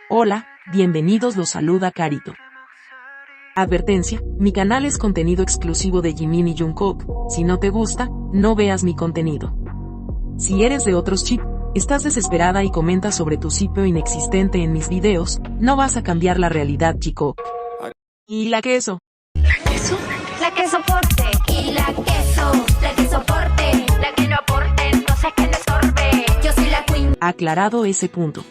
Hola, bienvenidos, los saluda Carito. Advertencia, mi canal es contenido exclusivo de Jimin y Jungkook, si no te gusta, no veas mi contenido. Si eres de otros chip, estás desesperada y comentas sobre tu sitio inexistente en mis videos, no vas a cambiar la realidad, chico. ¿Y la queso? ¿La queso? La que soporte. Y la que soporte. La que no aporte, entonces que le sorbe. Yo soy la queen. Aclarado ese punto.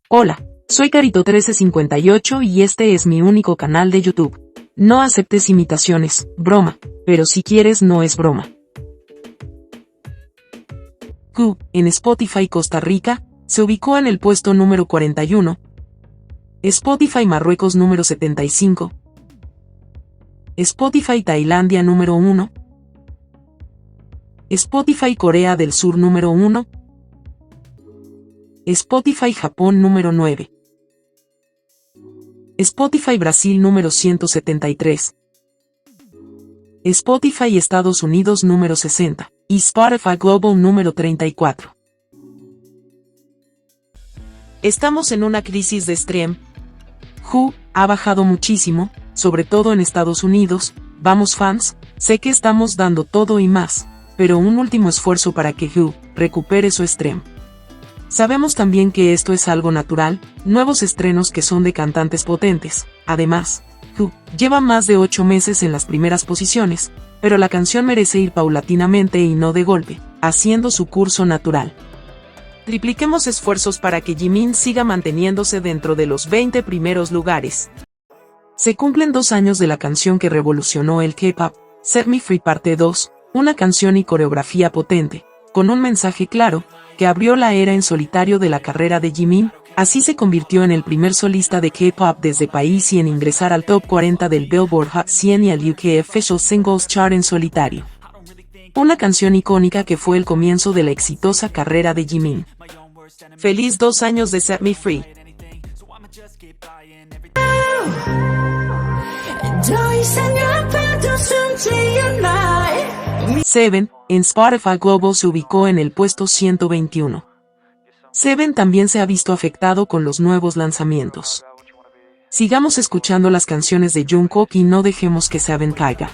Hola, soy Carito1358 y este es mi único canal de YouTube. No aceptes imitaciones, broma, pero si quieres no es broma. Q, en Spotify Costa Rica, se ubicó en el puesto número 41. Spotify Marruecos número 75. Spotify Tailandia número 1. Spotify Corea del Sur número 1. Spotify Japón número 9. Spotify Brasil número 173. Spotify Estados Unidos número 60. Y Spotify Global número 34. Estamos en una crisis de stream. Who ha bajado muchísimo, sobre todo en Estados Unidos. Vamos fans, sé que estamos dando todo y más, pero un último esfuerzo para que Who recupere su stream. Sabemos también que esto es algo natural, nuevos estrenos que son de cantantes potentes. Además, Who lleva más de 8 meses en las primeras posiciones, pero la canción merece ir paulatinamente y no de golpe, haciendo su curso natural. Tripliquemos esfuerzos para que Jimin siga manteniéndose dentro de los 20 primeros lugares. Se cumplen 2 años de la canción que revolucionó el K-pop, Set Me Free Parte 2, una canción y coreografía potente, con un mensaje claro, que abrió la era en solitario de la carrera de Jimin. Así se convirtió en el primer solista de K-pop desde país y en ingresar al top 40 del Billboard Hot 100 y al UK Official Singles Chart en solitario. Una canción icónica que fue el comienzo de la exitosa carrera de Jimin. ¡Feliz 2 años de Set Me Free! Seven, en Spotify Global se ubicó en el puesto 121. Seven también se ha visto afectado con los nuevos lanzamientos. Sigamos escuchando las canciones de Jungkook y no dejemos que Seven caiga.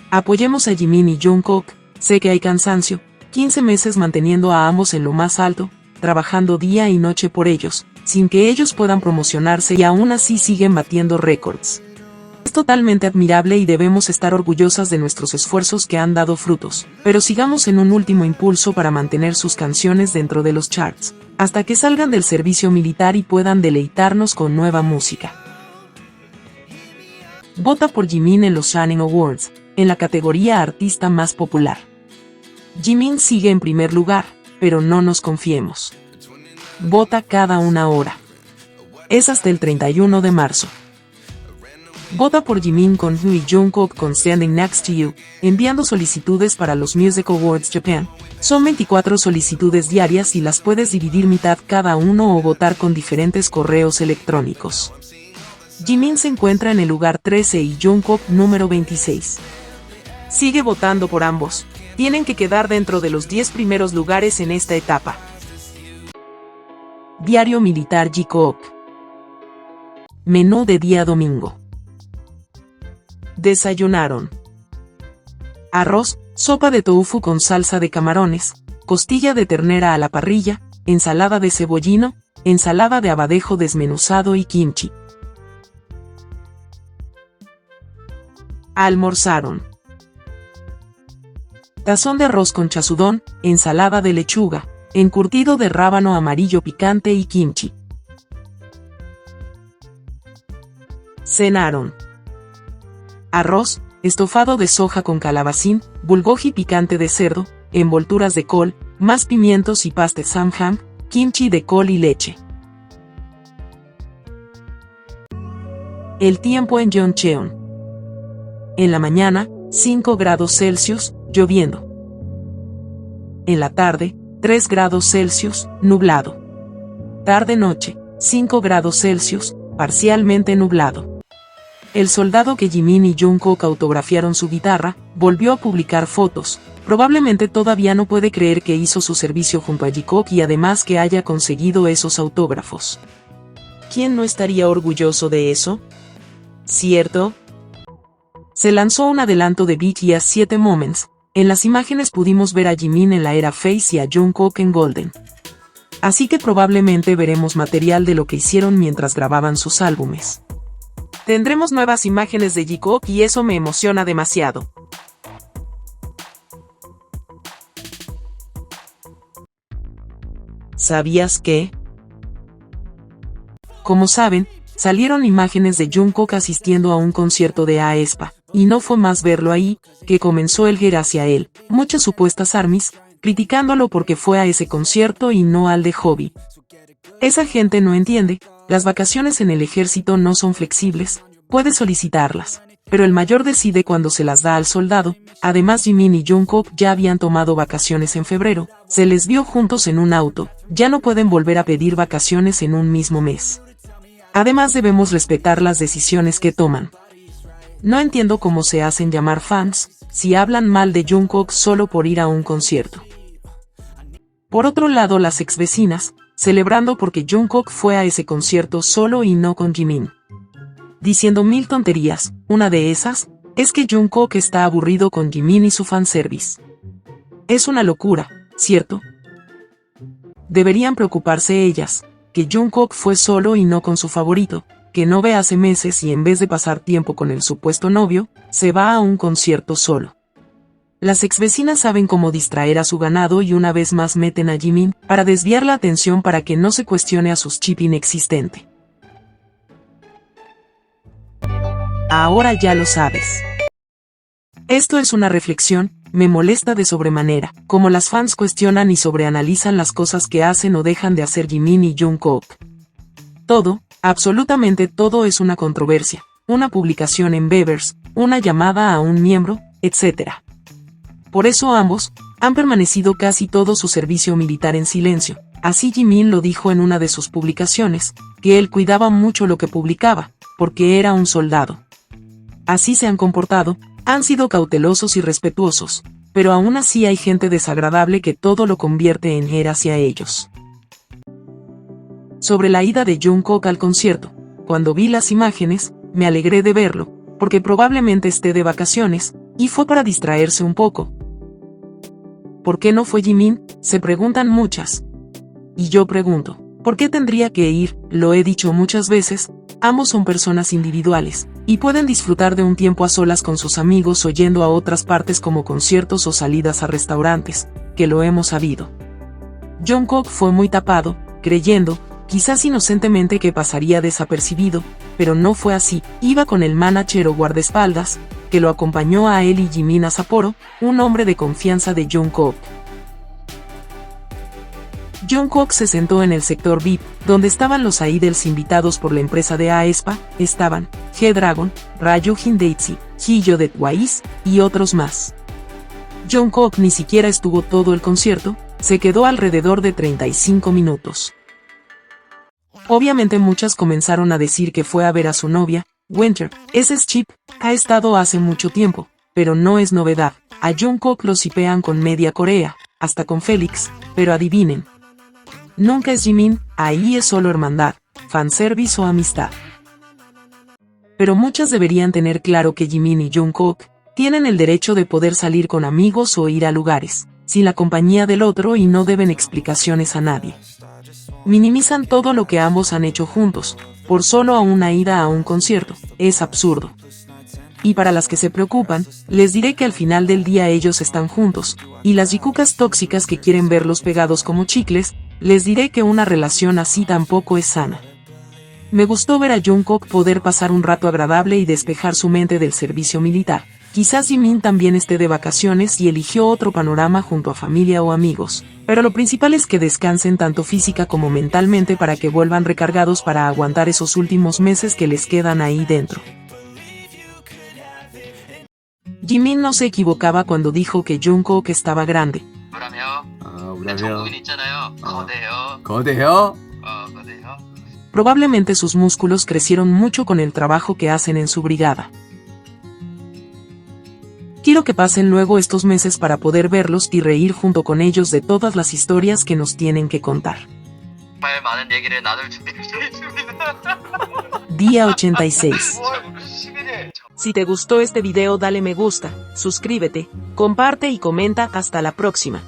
Apoyemos a Jimin y Jungkook, sé que hay cansancio, 15 meses manteniendo a ambos en lo más alto, trabajando día y noche por ellos, sin que ellos puedan promocionarse y aún así siguen batiendo récords. Es totalmente admirable y debemos estar orgullosas de nuestros esfuerzos que han dado frutos, pero sigamos en un último impulso para mantener sus canciones dentro de los charts, hasta que salgan del servicio militar y puedan deleitarnos con nueva música. Vota por Jimin en los Shining Awards, en la categoría Artista Más Popular. Jimin sigue en primer lugar, pero no nos confiemos. Vota cada 1 hora. Es hasta el 31 de marzo. Vota por Jimin con Who y Jungkook con Standing Next to You, enviando solicitudes para los Music Awards Japan. Son 24 solicitudes diarias y las puedes dividir mitad cada uno o votar con diferentes correos electrónicos. Jimin se encuentra en el lugar 13 y Jungkook número 26. Sigue votando por ambos. Tienen que quedar dentro de los 10 primeros lugares en esta etapa. Diario Militar Jikook. Menú de día domingo. Desayunaron: arroz, sopa de tofu con salsa de camarones, costilla de ternera a la parrilla, ensalada de cebollino, ensalada de abadejo desmenuzado y kimchi. Almorzaron: tazón de arroz con chasudón, ensalada de lechuga, encurtido de rábano amarillo picante y kimchi. Cenaron: arroz, estofado de soja con calabacín, bulgogi picante de cerdo, envolturas de col, más pimientos y paste samjang, kimchi de col y leche. El tiempo en Yeoncheon. En la mañana, 5 grados Celsius, lloviendo. En la tarde, 3 grados Celsius, nublado. Tarde-noche, 5 grados Celsius, parcialmente nublado. El soldado que Jimin y Jungkook autografiaron su guitarra, volvió a publicar fotos. Probablemente todavía no puede creer que hizo su servicio junto a Jikook y además que haya conseguido esos autógrafos. ¿Quién no estaría orgulloso de eso? ¿Cierto? Se lanzó un adelanto de BTS 7 Moments. En las imágenes pudimos ver a Jimin en la era Face y a Jungkook en Golden. Así que probablemente veremos material de lo que hicieron mientras grababan sus álbumes. Tendremos nuevas imágenes de Jikook y eso me emociona demasiado. ¿Sabías que? Como saben, salieron imágenes de Jungkook asistiendo a un concierto de aespa, y no fue más verlo ahí, que comenzó el hate hacia él, muchas supuestas ARMYs, criticándolo porque fue a ese concierto y no al de Hobby. Esa gente no entiende, las vacaciones en el ejército no son flexibles, puede solicitarlas, pero el mayor decide cuando se las da al soldado. Además Jimin y Jungkook ya habían tomado vacaciones en febrero, se les vio juntos en un auto, ya no pueden volver a pedir vacaciones en un mismo mes. Además debemos respetar las decisiones que toman. No entiendo cómo se hacen llamar fans, si hablan mal de Jungkook solo por ir a un concierto. Por otro lado las ex vecinas, celebrando porque Jungkook fue a ese concierto solo y no con Jimin. Diciendo mil tonterías, una de esas, es que Jungkook está aburrido con Jimin y su fanservice. Es una locura, ¿cierto? Deberían preocuparse ellas, que Jungkook fue solo y no con su favorito, que no ve hace meses y en vez de pasar tiempo con el supuesto novio, se va a un concierto solo. Las ex vecinas saben cómo distraer a su ganado y una vez más meten a Jimin para desviar la atención para que no se cuestione a sus chip inexistente. Ahora ya lo sabes. Esto es una reflexión, me molesta de sobremanera, como las fans cuestionan y sobreanalizan las cosas que hacen o dejan de hacer Jimin y Jungkook. Todo, absolutamente todo es una controversia, una publicación en Bevers, una llamada a un miembro, etc. Por eso ambos han permanecido casi todo su servicio militar en silencio. Así Jimin lo dijo en una de sus publicaciones, que él cuidaba mucho lo que publicaba, porque era un soldado. Así se han comportado, han sido cautelosos y respetuosos, pero aún así hay gente desagradable que todo lo convierte en hate hacia ellos. Sobre la ida de Jungkook al concierto, cuando vi las imágenes, me alegré de verlo, porque probablemente esté de vacaciones, y fue para distraerse un poco. ¿Por qué no fue Jimin?, se preguntan muchas. Y yo pregunto, ¿por qué tendría que ir? Lo he dicho muchas veces, ambos son personas individuales, y pueden disfrutar de un tiempo a solas con sus amigos o yendo a otras partes como conciertos o salidas a restaurantes, que lo hemos sabido. Jungkook fue muy tapado, creyendo, quizás inocentemente, que pasaría desapercibido, pero no fue así. Iba con el manager o guardaespaldas, que lo acompañó a él y Jimin a Sapporo, un hombre de confianza de Jungkook. Jungkook se sentó en el sector VIP, donde estaban los idols invitados por la empresa de aespa, estaban G-Dragon, Ryujin Daisy, Hiyo de Twice, y otros más. Jungkook ni siquiera estuvo todo el concierto, se quedó alrededor de 35 minutos. Obviamente muchas comenzaron a decir que fue a ver a su novia, Winter. Ese chip ha estado hace mucho tiempo, pero no es novedad. A Jungkook lo shipean con media Corea, hasta con Felix, pero adivinen. Nunca es Jimin, ahí es solo hermandad, fanservice o amistad. Pero muchas deberían tener claro que Jimin y Jungkook tienen el derecho de poder salir con amigos o ir a lugares, sin la compañía del otro, y no deben explicaciones a nadie. Minimizan todo lo que ambos han hecho juntos, por solo a una ida a un concierto, es absurdo. Y para las que se preocupan, les diré que al final del día ellos están juntos, y las jikukas tóxicas que quieren verlos pegados como chicles, les diré que una relación así tampoco es sana. Me gustó ver a Jungkook poder pasar un rato agradable y despejar su mente del servicio militar. Quizás Jimin también esté de vacaciones y eligió otro panorama junto a familia o amigos, pero lo principal es que descansen tanto física como mentalmente para que vuelvan recargados para aguantar esos últimos meses que les quedan ahí dentro. Jimin no se equivocaba cuando dijo que Jungkook estaba grande. 우라며. 정국인 있잖아요. 거대요. 거대요? 거대요. Probablemente sus músculos crecieron mucho con el trabajo que hacen en su brigada. Quiero que pasen luego estos meses para poder verlos y reír junto con ellos de todas las historias que nos tienen que contar. 정말 많은 얘기를 나눌 준비가 되어 있습니다. Día 86. 9월 11일 Si te gustó este video dale me gusta, suscríbete, comparte y comenta. Hasta la próxima.